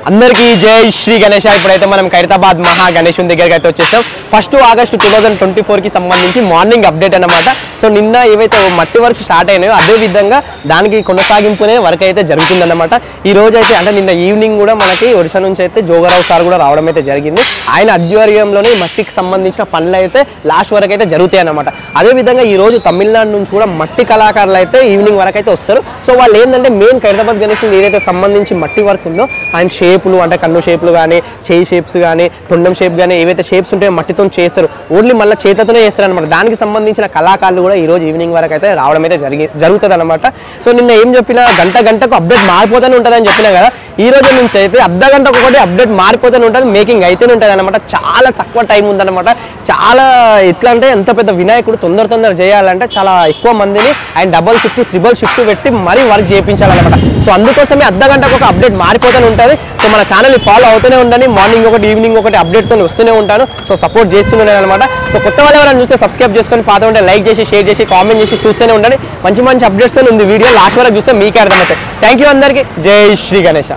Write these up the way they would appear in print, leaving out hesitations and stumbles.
అందరికీ జై శ్రీ గణేష్. ఇప్పుడైతే మనం ఖైరతాబాద్ మహా గణేశుని దగ్గరికి అయితే వచ్చేసాం. 1 ఆగస్టు 2024కి సంబంధించి మార్నింగ్ అప్డేట్ అన్నమాట. సో నిన్న ఏవైతే మట్టి వర్క్ స్టార్ట్ అయినాయో అదే విధంగా దానికి కొనసాగింపునే వర్క్ అయితే జరుగుతుందన్నమాట. ఈ రోజు అయితే అంటే నిన్న ఈవినింగ్ కూడా మనకి ఒడిశా నుంచి అయితే జోగారావు సార్ కూడా రావడం అయితే జరిగింది. ఆయన ఆధ్వర్యంలోనే మట్టికి సంబంధించిన పనులు అయితే లాస్ట్ వరకు అయితే జరుగుతాయి అన్నమాట. అదేవిధంగా ఈ రోజు తమిళనాడు నుంచి కూడా మట్టి కళాకారులు అయితే ఈవినింగ్ వరకు అయితే వస్తారు. సో వాళ్ళు ఏంటంటే మెయిన్ ఖైరతాబాద్ గణేశుని ఏదైతే సంబంధించి మట్టి వర్క్ ఉందో ఆయన షేపులు అంటే కన్ను షేపులు కానీ చేయి షేప్స్ కానీ తొండం షేప్ కానీ ఏవైతే షేప్స్ ఉంటాయో మట్టితో చేస్తారు. ఓన్లీ మళ్ళీ చేతితోనే చేస్తారు అనమాట. దానికి సంబంధించిన కళాకారులు కూడా ఈ రోజు ఈవినింగ్ వరకు అయితే రావడం అయితే జరుగుతుంది అనమాట. సో నిన్న ఏం చెప్పినా గంటకు అప్డేట్ మారిపోతూనే ఉంటుందని చెప్పినా కదా, ఈ రోజు నుంచి అయితే అర్ధ గంటకు ఒకటి అప్డేట్ మారిపోతూనే ఉంటుంది, మేకింగ్ అయితేనే ఉంటుంది అనమాట. చాలా తక్కువ టైం ఉందన్నమాట. చాలా ఎట్లా అంటే ఎంత పెద్ద వినాయకుడు తొందర చేయాలంటే చాలా ఎక్కువ మందిని ఆయన డబల్ షిఫ్ట్ ట్రిబుల్ షిఫ్ట్ పెట్టి మరీ వర్క్ చేయించాలన్నమాట. సో అందుకోసమే అర్ధ గంటకు ఒక అప్డేట్ మారిపోతూనే ఉంటుంది. సో మన ఛానల్ని ఫాలో అవుతూనే ఉండండి. మార్నింగ్ ఒకటి ఈవినింగ్ ఒకటి అప్డేట్తో వస్తూనే ఉంటాను. సో సపోర్ట్ చేస్తూనే అనమాట. సో కొత్త వాళ్ళు ఎవరైనా చూస్తే సబ్స్క్రైబ్ చేసుకొని, పాత ఉంటే లైక్ చేసి షేర్ చేసి కామెంట్ చేసి చూస్తూనే ఉండండి. మంచి అప్డేట్స్ ఉంది వీడియో లాస్ట్ వరకు చూస్తే మీకే అర్థమవుతాయి. థ్యాంక్ యూ అందరికీ. జై శ్రీ గణేష.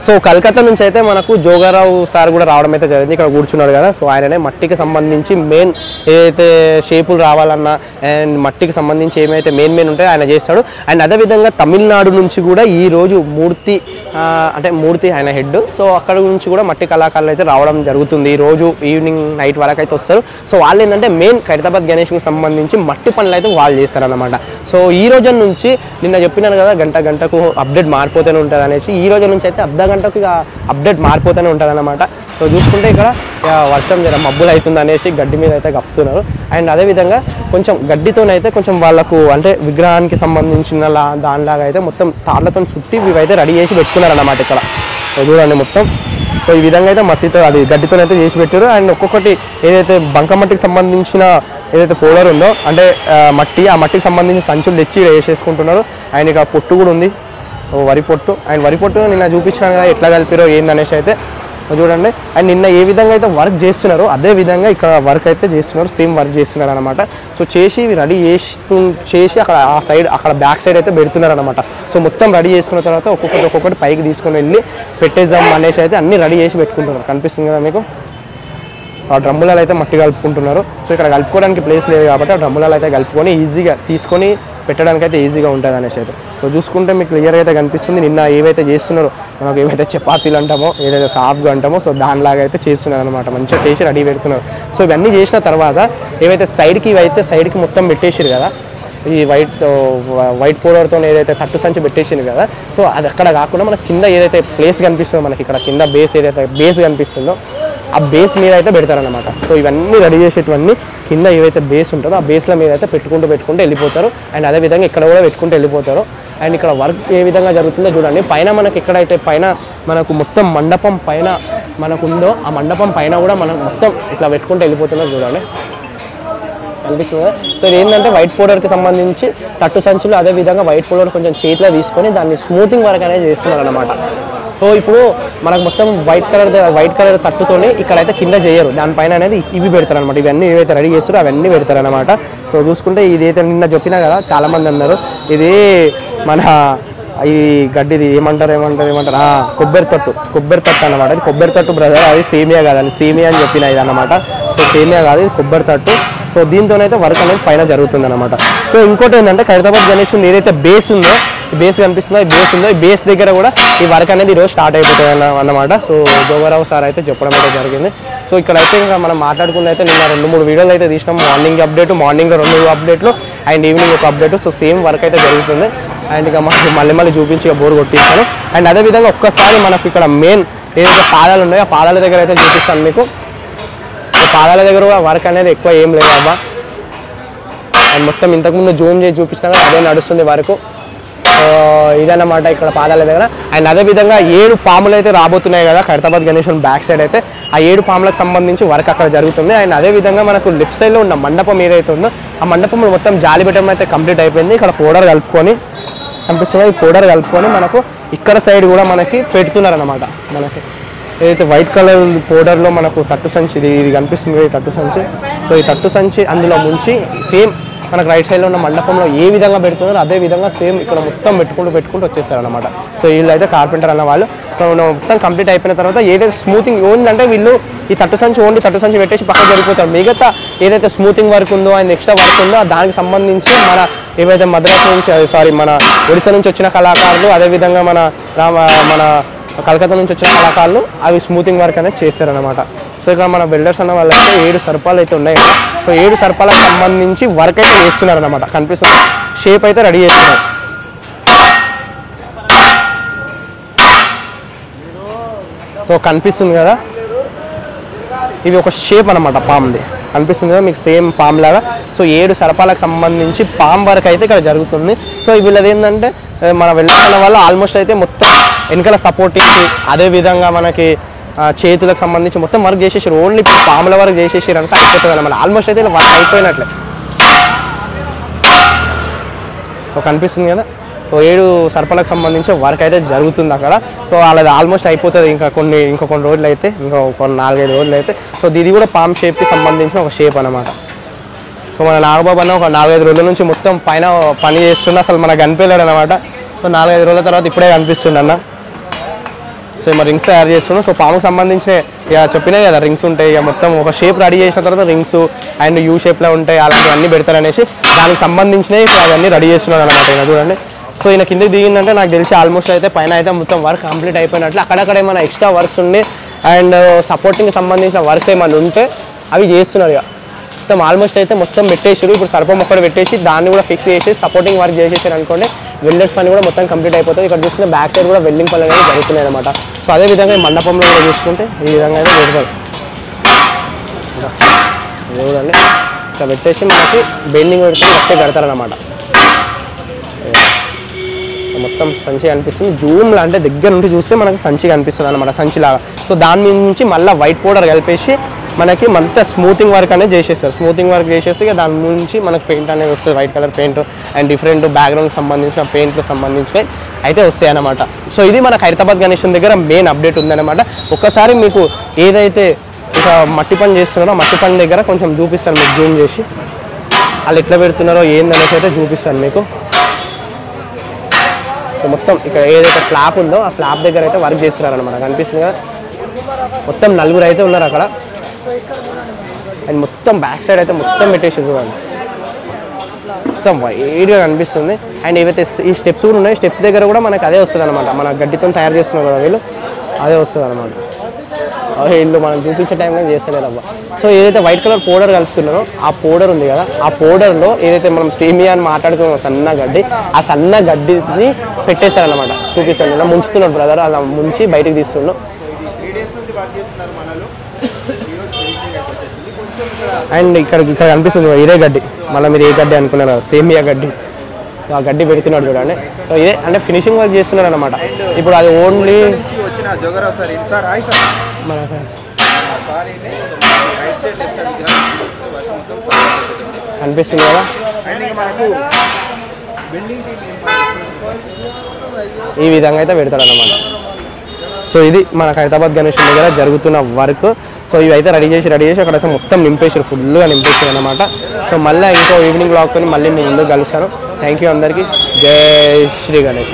సో కలకత్తా నుంచి అయితే మనకు జోగారావు సార్ కూడా రావడం అయితే జరిగింది. ఇక్కడ కూర్చున్నాడు కదా, సో ఆయననే మట్టికి సంబంధించి మెయిన్ ఏదైతే షేపులు రావాలన్నా అండ్ మట్టికి సంబంధించి ఏమైతే మెయిన్ ఉంటాయో ఆయన చేస్తాడు. అండ్ అదేవిధంగా తమిళనాడు నుంచి కూడా ఈరోజు మూర్తి ఆయన హెడ్. సో అక్కడ నుంచి కూడా మట్టి కళాకారులు అయితే రావడం జరుగుతుంది. ఈరోజు ఈవినింగ్ నైట్ వరకు అయితే వస్తారు. సో వాళ్ళు ఏంటంటే మెయిన్ ఖైరతాబాద్ గణేష్కి సంబంధించి మట్టి పనులు అయితే వాళ్ళు చేస్తారన్నమాట. సో ఈ రోజు నుంచి నిన్న చెప్పినాను కదా గంటకు అప్డేట్ మారిపోతూనే ఉంటుంది అనేసి, ఈ రోజు నుంచి అయితే అర్ధ గంటకు ఇక అప్డేట్ మారిపోతూనే ఉంటుంది అన్నమాట. సో చూసుకుంటే ఇక్కడ వర్షం మబ్బులు అవుతుంది అనేసి గడ్డి మీద అయితే కప్పుతున్నారు. అండ్ అదేవిధంగా కొంచెం గడ్డితోనైతే కొంచెం వాళ్ళకు అంటే విగ్రహానికి సంబంధించిన దానిలాగా అయితే మొత్తం తాళ్లతో చుట్టి ఇవైతే రెడీ చేసి పెట్టుకున్నారు అన్నమాట ఇక్కడ. సో చూడండి మొత్తం. సో ఈ విధంగా అయితే మట్టితో అది గడ్డితోనైతే చేసి పెట్టారు. అండ్ ఒక్కొక్కటి ఏదైతే బంకమట్టికి సంబంధించిన ఏదైతే పౌడర్ ఉందో అంటే మట్టి, ఆ మట్టికి సంబంధించిన సంచులు తెచ్చి వేసేసుకుంటున్నారు. అండ్ ఇక పొట్టు కూడా ఉంది, వరి పొట్టు. అండ్ వరి పొట్టు నిన్న చూపించాను కదా ఎట్లా కలిపిరో ఏందనేసి అయితే చూడండి. అండ్ నిన్న ఏ విధంగా అయితే వర్క్ చేస్తున్నారో అదే విధంగా ఇక్కడ వర్క్ అయితే చేస్తున్నారు, సేమ్ వర్క్ చేస్తున్నారు అనమాట. సో చేసి రెడీ చేసి అక్కడ ఆ సైడ్ అక్కడ బ్యాక్ సైడ్ అయితే పెడుతున్నారు అనమాట. సో మొత్తం రెడీ చేసుకున్న తర్వాత ఒక్కొక్కటి పైకి తీసుకొని వెళ్ళి పెట్టేద్దాం అనేసి అయితే అన్ని రెడీ చేసి పెట్టుకుంటున్నారు. కనిపిస్తుంది కదా మీకు. ఆ డ్రమ్ములలో అయితే మట్టి కలుపుకుంటున్నారు. సో ఇక్కడ కలుపుకోవడానికి ప్లేస్ లేదు కాబట్టి ఆ డ్రమ్ములలో అయితే కలుపుకొని ఈజీగా తీసుకొని పెట్టడానికి అయితే ఈజీగా ఉంటుంది అనేసి అయితే. సో చూసుకుంటే మీకు క్లియర్గా అయితే కనిపిస్తుంది. నిన్న ఏవైతే చేస్తున్నారో మనకు ఏవైతే చపాతీలు అంటామో ఏదైతే సాఫ్గా అంటామో సో దానిలాగా అయితే చేస్తున్నారు అనమాట. మంచిగా చేసి రెడీ పెడుతున్నారు. సో ఇవన్నీ చేసిన తర్వాత ఏవైతే సైడ్కి మొత్తం పెట్టేసారు కదా, ఈ వైట్ పౌడర్తో ఏదైతే తట్టు సంచి పెట్టేసింది కదా, సో అది అక్కడ కాకుండా మనకి కింద ఏదైతే ప్లేస్ కనిపిస్తుందో మనకి ఇక్కడ కింద బేస్ కనిపిస్తుందో ఆ బేస్ మీద అయితే పెడతారనమాట. సో ఇవన్నీ రెడీ చేసేటివన్నీ కింద ఏవైతే బేస్ ఉంటుందో ఆ బేస్ల మీద అయితే పెట్టుకుంటూ వెళ్ళిపోతారు. అండ్ అదేవిధంగా ఇక్కడ కూడా పెట్టుకుంటూ వెళ్ళిపోతారు. అండ్ ఇక్కడ వర్క్ ఏ విధంగా జరుగుతుందో చూడండి. పైన మనకి ఎక్కడైతే పైన మనకు మొత్తం మండపం పైన మనకు ఉందో ఆ మండపం పైన కూడా మనం మొత్తం ఇట్లా పెట్టుకుంటూ వెళ్ళిపోతున్నారు చూడండి, కనిపిస్తుంది. సో ఇది ఏంటంటే వైట్ పౌడర్కి సంబంధించి తట్టు సంచులు, అదేవిధంగా వైట్ పౌడర్ కొంచెం చేతిలో తీసుకొని దాన్ని స్మూతింగ్ వర్క్ అనేది చేస్తున్నారు అనమాట. సో ఇప్పుడు మనకు మొత్తం వైట్ కలర్ తట్టుతోనే ఇక్కడైతే కింద చేయరు, దానిపైన అనేది ఇవి పెడతారనమాట. ఇవన్నీ ఏవైతే రెడీ చేస్తారో అవన్నీ పెడతారనమాట. సో చూసుకుంటే ఇదైతే నిన్న చెప్పినా కదా చాలామంది అన్నారు ఇది మన ఈ గడ్డిది ఏమంటారు కొబ్బరి తట్టు అనమాట. ఇది కొబ్బరి తట్టు బ్రదర్, అది సేమియా కాదండి, సేమియా అని చెప్పిన ఇది అనమాట. సో సేమియా కాదు, ఇది కొబ్బరి తట్టు. సో దీంతోనైతే వర్క్ అనేది పైన జరుగుతుంది అనమాట. సో ఇంకోటి ఏంటంటే ఖైరతాబాద్ గణేశుని ఏదైతే బేస్ ఉందో ఈ బేస్ కనిపిస్తుందో ఈ బేస్ దగ్గర కూడా ఈ వర్క్ అనేది ఈరోజు స్టార్ట్ అయిపోతుంది అన్నమాట. సో జోగారావు సార్ అయితే చెప్పడం అయితే జరిగింది. సో ఇక్కడైతే ఇంకా మనం మాట్లాడుకున్న అయితే నిన్న 2-3 వీడియోలు అయితే తీసినాం. మార్నింగ్ అప్డేట్, మార్నింగ్లో 2 అప్డేట్లు అండ్ ఈవినింగ్ ఒక అప్డేట్. సో సేమ్ వర్క్ అయితే జరుగుతుంది. అండ్ ఇక మళ్ళీ చూపించి ఇక బోర్ కొట్టిస్తాను. అండ్ అదేవిధంగా ఒక్కసారి మనకు ఇక్కడ మెయిన్ ఏదైతే పాదాలు ఉన్నాయో ఆ పాదాల దగ్గర అయితే చూపిస్తాను మీకు. పాదాల దగ్గర కూడా వర్క్ అనేది ఎక్కువ ఏం లేదు అబ్బా. అండ్ మొత్తం ఇంతకుముందు జూమ్ చేసి చూపించినా అదే నడుస్తుంది వరకు. ఇదన్నమాట ఇక్కడ పాదాల దగ్గర. అండ్ అదేవిధంగా 7 పాములు అయితే రాబోతున్నాయి కదా ఖైరతాబాద్ గణేశుని బ్యాక్ సైడ్ అయితే, ఆ 7 పాములకు సంబంధించి వర్క్ అక్కడ జరుగుతుంది. అండ్ అదేవిధంగా మనకు లెఫ్ట్ సైడ్లో ఉన్న మండపం ఏదైతే ఉందో ఆ మండపం మొత్తం జాలి పెట్టడం అయితే కంప్లీట్ అయిపోయింది. ఇక్కడ పౌడర్ కలుపుకొని కనిపిస్తుంది, ఈ పౌడర్ కలుపుకొని మనకు ఇక్కడ సైడ్ కూడా మనకి పెడుతున్నారు అనమాట. మనకి ఏదైతే వైట్ కలర్ పౌడర్లో మనకు తట్టు సంచి ఇది కనిపిస్తుంది ఈ తట్టు సంచి. సో ఈ తట్టు సంచి అందులో ముంచి సేమ్ మనకు రైట్ సైడ్లో ఉన్న మండపంలో ఏ విధంగా పెడుతున్నారో అదే విధంగా సేమ్ ఇక్కడ మొత్తం పెట్టుకుంటూ వచ్చేస్తారు అనమాట. సో వీళ్ళు అయితే కార్పెంటర్ అన్న వాళ్ళు. సో సో మొత్తం కంప్లీట్ అయిపోయిన తర్వాత ఏదైతే స్మూతింగ్ ఓన్లీ వీళ్ళు ఈ తట్టు సంచి పెట్టేసి పక్కకు జరిగిపోతారు. మిగతా ఏదైతే స్మూతింగ్ వర్క్ ఉందో అండ్ ఎక్స్ట్రా వర్క్ ఉందో దానికి సంబంధించి మన ఏవైతే మద్రాస్ నుంచి మన ఒడిశా నుంచి వచ్చిన కళాకారులు, అదేవిధంగా మన కలకత్తా నుంచి వచ్చిన కళాకారులు అవి స్మూతింగ్ వర్క్ అనేది చేస్తారనమాట. సో ఇక్కడ మన బిల్డర్స్ అన్న వాళ్ళైతే 7 సర్పాలు అయితే ఉన్నాయి కదా. సో 7 సర్పాలకు సంబంధించి వర్క్ అయితే చేస్తున్నారు అనమాట. కనిపిస్తుంది, షేప్ అయితే రెడీ చేస్తున్నారు. సో కనిపిస్తుంది కదా, ఇది ఒక షేప్ అనమాట పామ్ది, కనిపిస్తుంది కదా మీకు సేమ్ పామ్ లాగా. సో 7 సర్పాలకు సంబంధించి పామ్ వర్క్ అయితే ఇక్కడ జరుగుతుంది. సో వీళ్ళది ఏంటంటే మన వెళ్ళిన వల్ల ఆల్మోస్ట్ అయితే మొత్తం వెనకాల సపోర్ట్ ఇచ్చి, అదేవిధంగా మనకి చేతులకు సంబంధించి మొత్తం వర్క్ చేసేసారు. ఓన్లీ పాముల వర్క్ చేసేసారు అంటే అయిపోతుంది అనమాట. ఆల్మోస్ట్ అయితే వర్క్ అయిపోయినట్లే. సో కనిపిస్తుంది కదా, సో 7 సర్పాలకు సంబంధించి వర్క్ అయితే జరుగుతుంది అక్కడ. సో అలాది ఆల్మోస్ట్ అయిపోతుంది. ఇంకా కొన్ని రోజులు అయితే, ఇంకా 4-5 రోజులు అయితే. సో ఇది కూడా పామ్ షేప్కి సంబంధించిన ఒక షేప్ అనమాట. సో మన నాగబాబు అన్న ఒక 4-5 రోజుల నుంచి మొత్తం పైన పని చేస్తుండే, అసలు మనకు కనిపించలేడు అనమాట. సో 4-5 రోజుల తర్వాత ఇప్పుడే కనిపిస్తుండ అన్న. సో మరి రింగ్స్ తయారు చేస్తున్నాం. సో పాముకు సంబంధించిన ఇక చెప్పినాయి కదా రింగ్స్ ఉంటాయి. ఇక మొత్తం ఒక షేప్ రెడీ చేసిన తర్వాత రింగ్స్ అండ్ యూ షేప్లో ఉంటాయి, అలాంటివన్నీ పెడతారనేసి దానికి సంబంధించినవి అవన్నీ రెడీ చేస్తున్నాడు అనమాట. ఈయన చూడండి. సో ఈయన కిందకి దిగిందంటే నాకు తెలిసి ఆల్మోస్ట్ అయితే పైన అయితే మొత్తం వర్క్ కంప్లీట్ అయిపోయినట్లు. అక్కడక్కడ ఏమైనా ఎక్స్ట్రా వర్క్స్ ఉండి అండ్ సపోర్టింగ్ సంబంధించిన వర్క్స్ ఏమైనా ఉంటే అవి చేస్తున్నారు. ఇక మొత్తం ఆల్మోస్ట్ అయితే మొత్తం పెట్టేసారు. ఇప్పుడు సర్పం ఒక్కటి పెట్టేసి దాన్ని కూడా ఫిక్స్ చేసి సపోర్టింగ్ వర్క్ చేసేసారు అనుకోండి, వెల్డర్స్ పని కూడా మొత్తం కంప్లీట్ అయిపోతుంది. ఇక్కడ చూసుకుంటే బ్యాక్ సైడ్ కూడా వెల్డింగ్ పనులు అనేది జరుగుతున్నాయి అనమాట. సో అదేవిధంగా మండపంలో కూడా చూసుకుంటే ఈ విధంగా అయితే పెడతారు. చూడండి, ఇక్కడ పెట్టేసి మనకి బెండింగ్ పెడితే కడతారనమాట. మొత్తం సంచి కనిపిస్తుంది. జూమ్లో అంటే దగ్గర నుండి చూస్తే మనకి సంచి కనిపిస్తుంది అనమాట, సంచిలాగా. సో దాని మీద నుంచి మళ్ళీ వైట్ పౌడర్ కలిపేసి మనకి మంత స్మూతింగ్ వర్క్ అనేది చేసేస్తారు. స్మూతింగ్ వర్క్ చేసేసి దాని నుంచి మనకు పెయింట్ అనేది వస్తుంది, white colour paint and different background సంబంధించిన పెయింట్లకు సంబంధించినవి అయితే వస్తాయి అన్నమాట. సో ఇది మన ఖైరతాబాద్ గణేశన్ దగ్గర మెయిన్ అప్డేట్ ఉందన్నమాట. ఒక్కసారి మీకు ఏదైతే ఇక మట్టి పని చేస్తున్నారో మట్టి పని దగ్గర కొంచెం చూపిస్తాను మీకు, జూమ్ చేసి వాళ్ళు ఎట్లా పెడుతున్నారో ఏందనేసి అయితే చూపిస్తాను మీకు. సో మొత్తం ఇక్కడ ఏదైతే స్లాబ్ ఉందో ఆ స్లాబ్ దగ్గర అయితే వర్క్ చేస్తున్నారు అనమాట. కనిపిస్తుంది కదా, మొత్తం 4 అయితే ఉన్నారు అక్కడ. అండ్ మొత్తం బ్యాక్ సైడ్ అయితే మొత్తం పెట్టేసి చూడండి, మొత్తం వైడ్గా కనిపిస్తుంది. అండ్ ఏవైతే ఈ స్టెప్స్ కూడా ఉన్నాయి, స్టెప్స్ దగ్గర కూడా మనకు అదే వస్తుంది అనమాట. మన గడ్డితో తయారు చేస్తున్నారు కదా వీళ్ళు, అదే వస్తుంది అనమాట. వీళ్ళు మనం చూపించే టైంలో చేస్తలేరు అవ్వ. సో ఏదైతే వైట్ కలర్ పౌడర్ కలుపుతున్నారో ఆ పౌడర్ ఉంది కదా, ఆ పౌడర్లో ఏదైతే మనం సేమియా అని మాట్లాడుకున్నాం సన్న గడ్డి, ఆ సన్న గడ్డిని పెట్టేశారనమాట. చూపిస్తాను, ఇలా ముంచుతున్నాడు బ్రదర్, అలా ముంచి బయటికి తీస్తున్నాడు. అండ్ ఇక్కడ కనిపిస్తుంది ఇదే గడ్డి, మళ్ళీ మీరు ఏ గడ్డి అనుకున్నారు, సేమియా గడ్డి, ఆ గడ్డి పెడుతున్నాడు చూడండి. సో ఇదే అంటే ఫినిషింగ్ వర్క్ చేస్తున్నారు అనమాట. ఇప్పుడు అది ఓన్లీ కనిపిస్తుంది కదా, ఈ విధంగా అయితే పెడతాడు అనమాట. సో ఇది మన ఖైరతాబాద్ గణేశన్ దగ్గర జరుగుతున్న వర్క్. సో ఇవి అయితే రెడీ చేసి అక్కడైతే మొత్తం నింపేసారు, ఫుల్గా నింపేసారు అనమాట. సో మళ్ళీ ఇంకో ఈవినింగ్ బ్లాగ్తో మళ్ళీ నేను ముందుకు కలుస్తాను. థ్యాంక్ యూ అందరికీ. జై శ్రీ గణేశ.